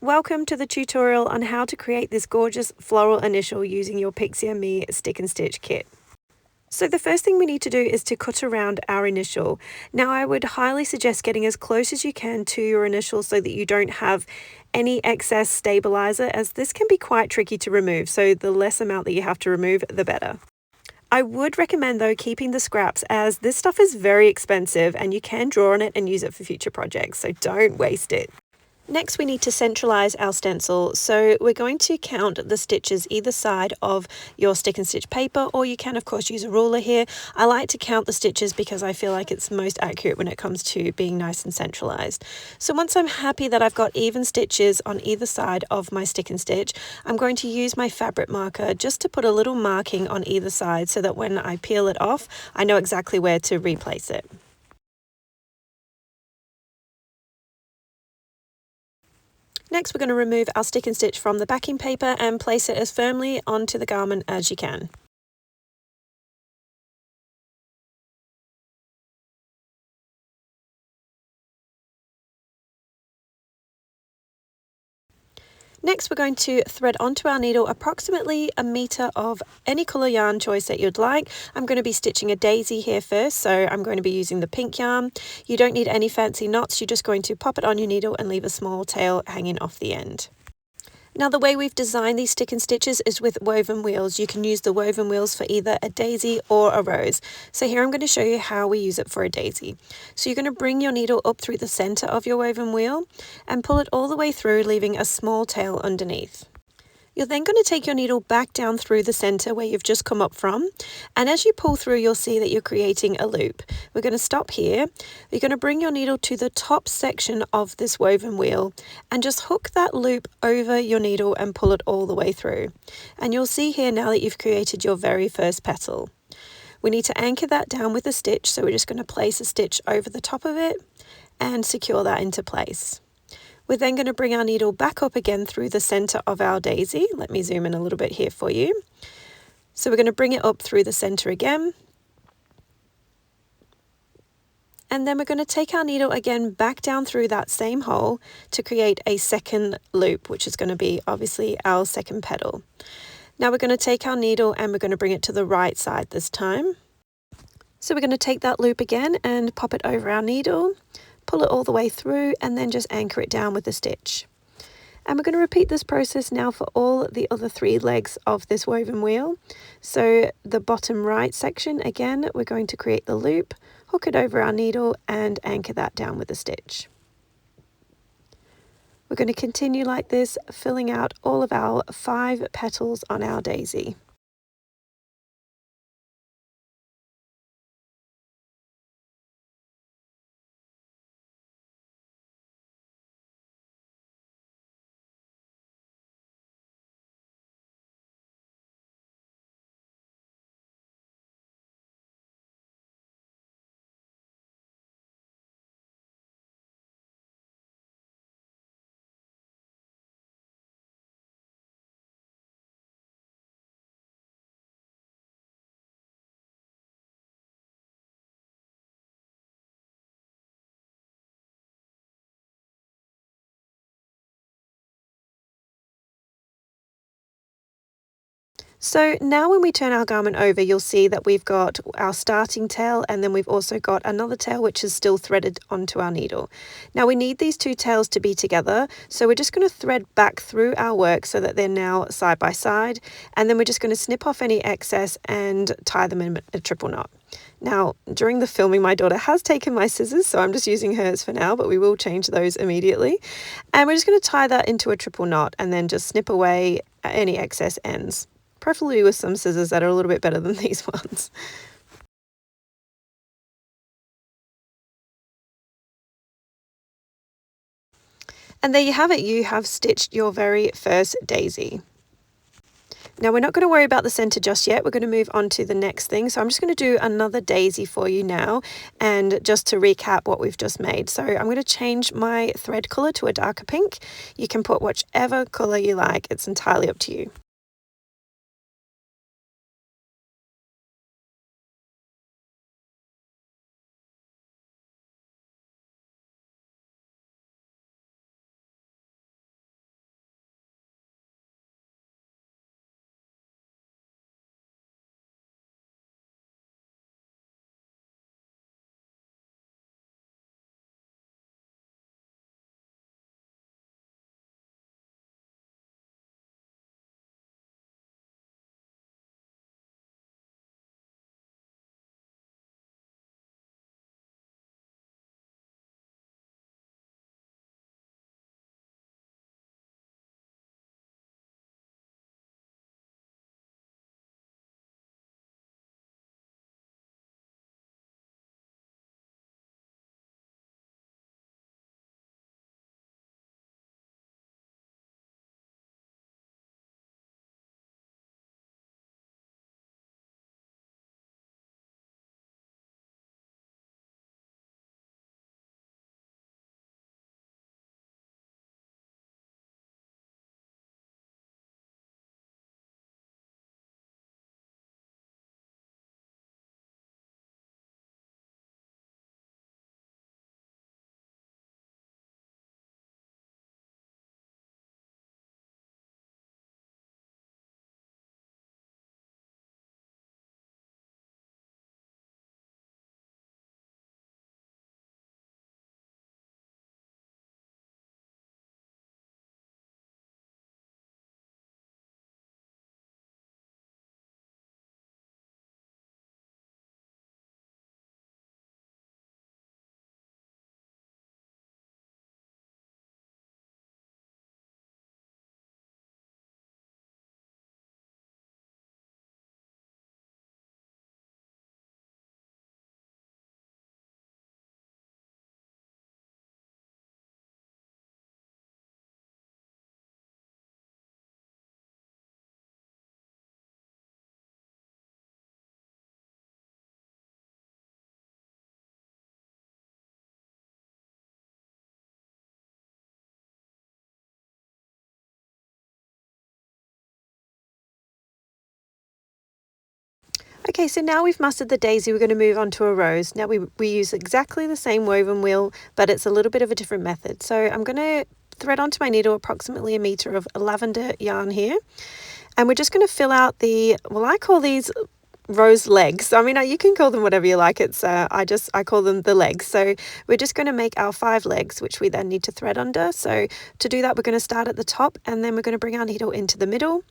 Welcome to the tutorial on how to create this gorgeous floral initial using your Pixie&Me stick and stitch kit. So the first thing we need to do is to cut around our initial. Now I would highly suggest getting as close as you can to your initial so that you don't have any excess stabilizer, as this can be quite tricky to remove, so the less amount that you have to remove, the better. I would recommend though keeping the scraps, as this stuff is very expensive and you can draw on it and use it for future projects, so don't waste it. Next, we need to centralize our stencil. So we're going to count the stitches either side of your stick and stitch paper, or you can of course use a ruler here. I like to count the stitches because I feel like it's most accurate when it comes to being nice and centralized. So once I'm happy that I've got even stitches on either side of my stick and stitch, I'm going to use my fabric marker just to put a little marking on either side so that when I peel it off, I know exactly where to replace it. Next, we're going to remove our stick and stitch from the backing paper and place it as firmly onto the garment as you can. Next, we're going to thread onto our needle approximately a meter of any colour yarn choice that you'd like. I'm going to be stitching a daisy here first, so I'm going to be using the pink yarn. You don't need any fancy knots, you're just going to pop it on your needle and leave a small tail hanging off the end. Now the way we've designed these stick and stitches is with woven wheels. You can use the woven wheels for either a daisy or a rose. So here I'm going to show you how we use it for a daisy. So you're going to bring your needle up through the center of your woven wheel and pull it all the way through, leaving a small tail underneath. You're then going to take your needle back down through the center where you've just come up from, and as you pull through you'll see that you're creating a loop. We're going to stop here. You're going to bring your needle to the top section of this woven wheel and just hook that loop over your needle and pull it all the way through. And you'll see here now that you've created your very first petal. We need to anchor that down with a stitch, so we're just going to place a stitch over the top of it and secure that into place. We're then going to bring our needle back up again through the center of our daisy. Let me zoom in a little bit here for you. So we're going to bring it up through the center again. And then we're going to take our needle again back down through that same hole to create a second loop, which is going to be obviously our second petal. Now we're going to take our needle and we're going to bring it to the right side this time. So we're going to take that loop again and pop it over our needle, pull it all the way through, and then just anchor it down with a stitch. And we're going to repeat this process now for all the other three legs of this woven wheel. So the bottom right section, again, we're going to create the loop, hook it over our needle and anchor that down with a stitch. We're going to continue like this, filling out all of our 5 petals on our daisy. So now when we turn our garment over, you'll see that we've got our starting tail, and then we've also got another tail which is still threaded onto our needle. Now we need these two tails to be together, so we're just going to thread back through our work so that they're now side by side, and then we're just going to snip off any excess and tie them in a triple knot. Now, during the filming, my daughter has taken my scissors, so I'm just using hers for now, but we will change those immediately. And we're just going to tie that into a triple knot and then just snip away any excess ends, preferably with some scissors that are a little bit better than these ones. And there you have it, you have stitched your very first daisy. Now we're not going to worry about the center just yet, we're going to move on to the next thing. So I'm just going to do another daisy for you now, and just to recap what we've just made. So I'm going to change my thread color to a darker pink. You can put whichever color you like, it's entirely up to you. Okay, so now we've mustered the daisy, we're going to move on to a rose. Now we use exactly the same woven wheel, but it's a little bit of a different method. So I'm going to thread onto my needle approximately 1 meter of lavender yarn here. And we're just going to fill out the, well, I call these rose legs. I mean, you can call them whatever you like. It's I call them the legs. So we're just going to make our 5 legs, which we then need to thread under. So to do that, we're going to start at the top, and then we're going to bring our needle into the middle,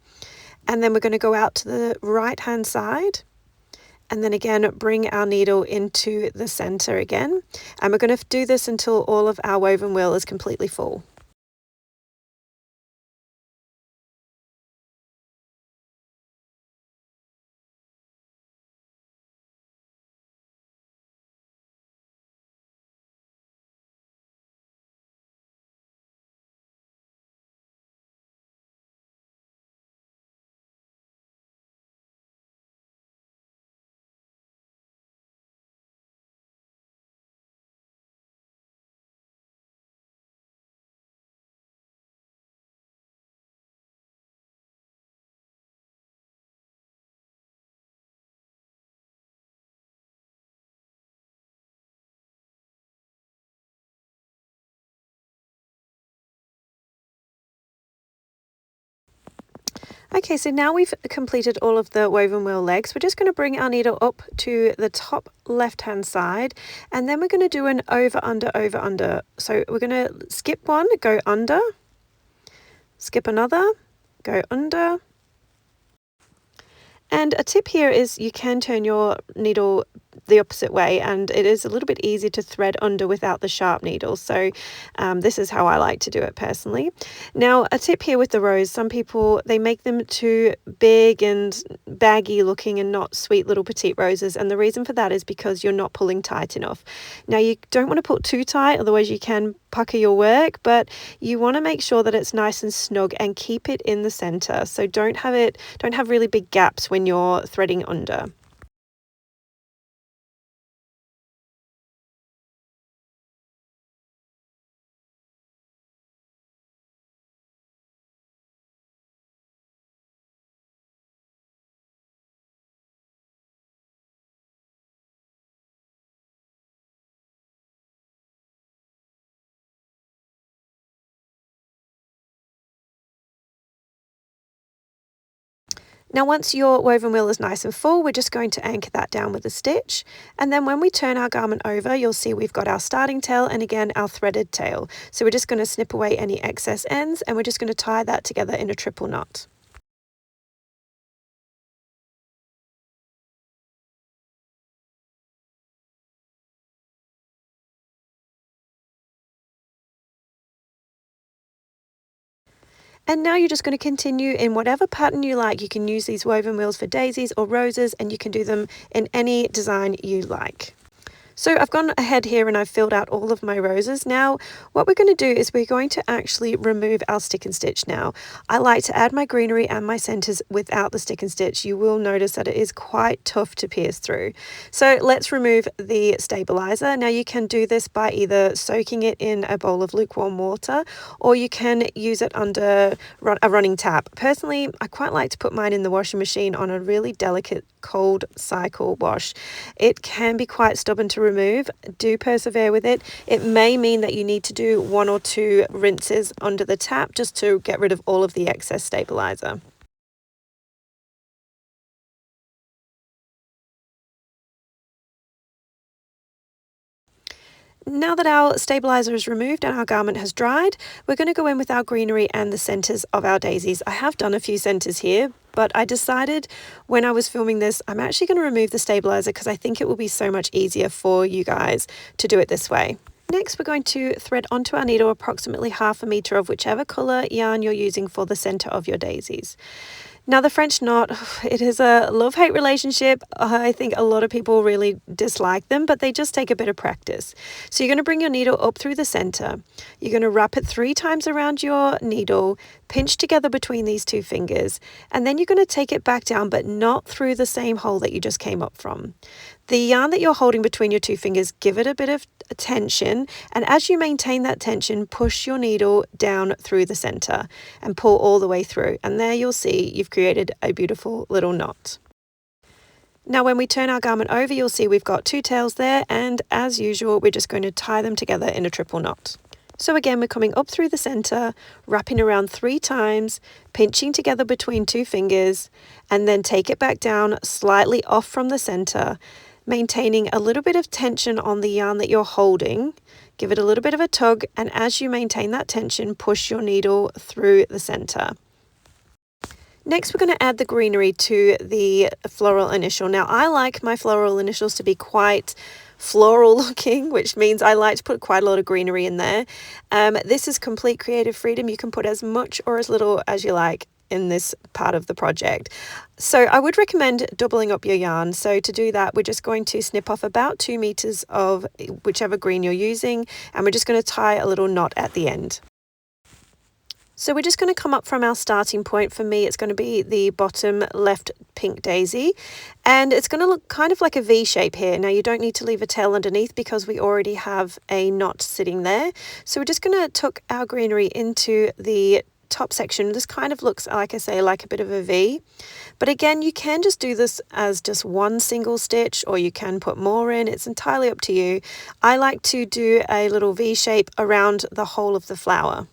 and then we're going to go out to the right hand side, and then again bring our needle into the center again, and we're going to do this until all of our woven wheel is completely full. Okay, so now we've completed all of the woven wheel legs. We're just going to bring our needle up to the top left hand side, and then we're going to do an over under. So we're going to skip one, go under, skip another, go under. And a tip here is you can turn your needle the opposite way, and it is a little bit easier to thread under without the sharp needle. So this is how I like to do it personally. Now, a tip here with the rose, some people, they make them too big and baggy looking and not sweet little petite roses, and the reason for that is because you're not pulling tight enough. Now, you don't want to pull too tight, otherwise you can pucker your work, but you want to make sure that it's nice and snug and keep it in the center. So don't have really big gaps when you're threading under. Now, once your woven wheel is nice and full, we're just going to anchor that down with a stitch. And then when we turn our garment over, you'll see we've got our starting tail and again our threaded tail. So we're just going to snip away any excess ends, and we're just going to tie that together in a triple knot. And now you're just going to continue in whatever pattern you like. You can use these woven wheels for daisies or roses, and you can do them in any design you like. So I've gone ahead here and I've filled out all of my roses. Now what we're going to do is we're going to actually remove our stick and stitch now. I like to add my greenery and my centers without the stick and stitch. You will notice that it is quite tough to pierce through. So let's remove the stabilizer. Now you can do this by either soaking it in a bowl of lukewarm water, or you can use it under a running tap. Personally, I quite like to put mine in the washing machine on a really delicate cold cycle wash. It can be quite stubborn to remove. Do persevere with it. It may mean that you need to do 1 or 2 rinses under the tap just to get rid of all of the excess stabilizer. Now that our stabilizer is removed and our garment has dried, we're going to go in with our greenery and the centers of our daisies. I have done a few centers here, but I decided when I was filming this, I'm actually going to remove the stabilizer because I think it will be so much easier for you guys to do it this way. Next, we're going to thread onto our needle approximately 1/2 meter of whichever color yarn you're using for the center of your daisies. Now, the French knot, it is a love-hate relationship. I think a lot of people really dislike them, but they just take a bit of practice. So you're going to bring your needle up through the center. You're going to wrap it 3 times around your needle, pinch together between these 2 fingers, and then you're going to take it back down, but not through the same hole that you just came up from. The yarn that you're holding between your 2 fingers, give it a bit of tension, and as you maintain that tension, push your needle down through the center and pull all the way through, and there you'll see you've created a beautiful little knot. Now when we turn our garment over, you'll see we've got 2 tails there, and as usual we're just going to tie them together in a triple knot. So again, we're coming up through the center, wrapping around 3 times, pinching together between 2 fingers, and then take it back down slightly off from the center, maintaining a little bit of tension on the yarn that you're holding. Give it a little bit of a tug, and as you maintain that tension, push your needle through the center. Next, we're going to add the greenery to the floral initial. Now, I like my floral initials to be quite floral looking, which means I like to put quite a lot of greenery in there. This is complete creative freedom. You can put as much or as little as you like in this part of the project. So I would recommend doubling up your yarn. So to do that, we're just going to snip off about 2 meters of whichever green you're using, and we're just going to tie a little knot at the end. So we're just going to come up from our starting point. For me, it's going to be the bottom left pink daisy, and it's going to look kind of like a V shape here. Now you don't need to leave a tail underneath because we already have a knot sitting there. So we're just going to tuck our greenery into the top section. This kind of looks, like I say, like a bit of a V. But again, you can just do this as just one single stitch, or you can put more in. It's entirely up to you. I like to do a little V shape around the whole of the flower.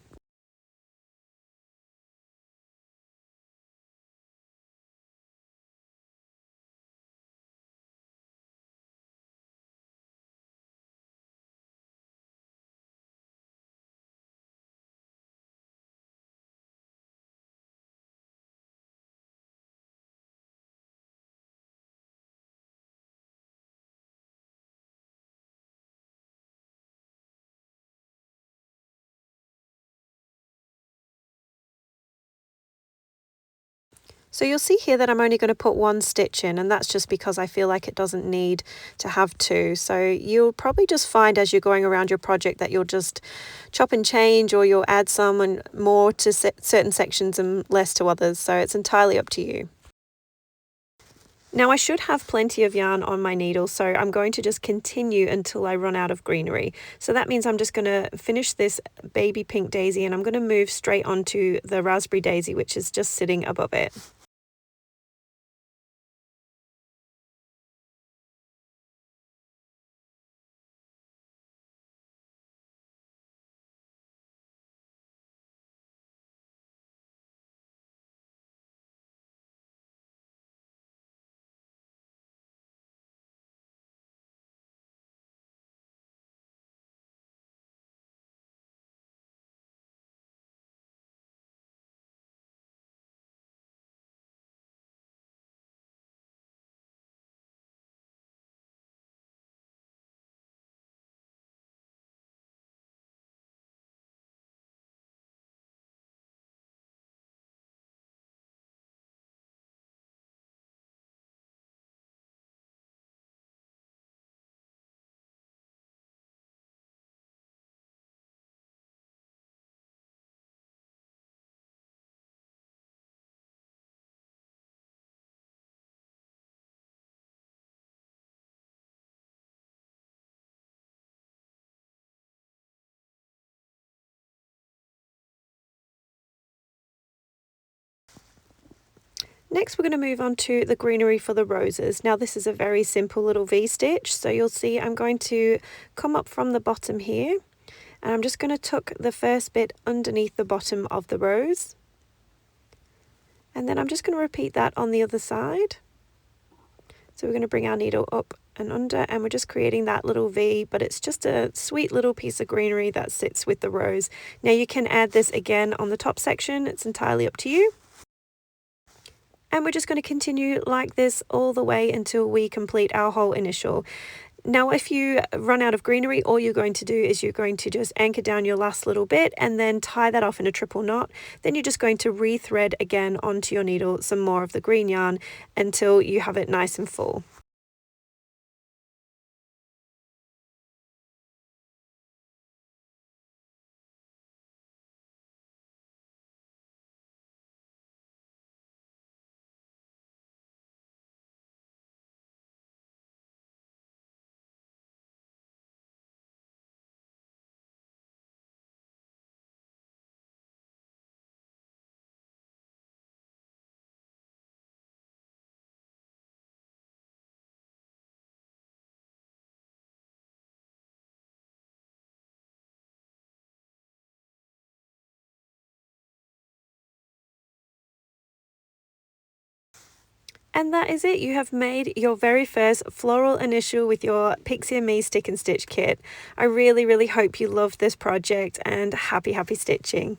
So you'll see here that I'm only going to put 1 stitch in, and that's just because I feel like it doesn't need to have 2. So you'll probably just find as you're going around your project that you'll just chop and change, or you'll add some and more to certain sections and less to others. So it's entirely up to you. Now I should have plenty of yarn on my needle, so I'm going to just continue until I run out of greenery. So that means I'm just going to finish this baby pink daisy, and I'm going to move straight onto the raspberry daisy, which is just sitting above it. Next, we're going to move on to the greenery for the roses. Now this is a very simple little V-stitch, so you'll see I'm going to come up from the bottom here, and I'm just going to tuck the first bit underneath the bottom of the rose, and then I'm just going to repeat that on the other side. So we're going to bring our needle up and under, and we're just creating that little V, but it's just a sweet little piece of greenery that sits with the rose. Now you can add this again on the top section, it's entirely up to you. And we're just going to continue like this all the way until we complete our whole initial. Now, if you run out of greenery, all you're going to do is you're going to just anchor down your last little bit and then tie that off in a triple knot. Then you're just going to rethread again onto your needle some more of the green yarn until you have it nice and full. And that is it. You have made your very first floral initial with your Pixie&Me stick and stitch kit. I really, really hope you loved this project, and happy stitching.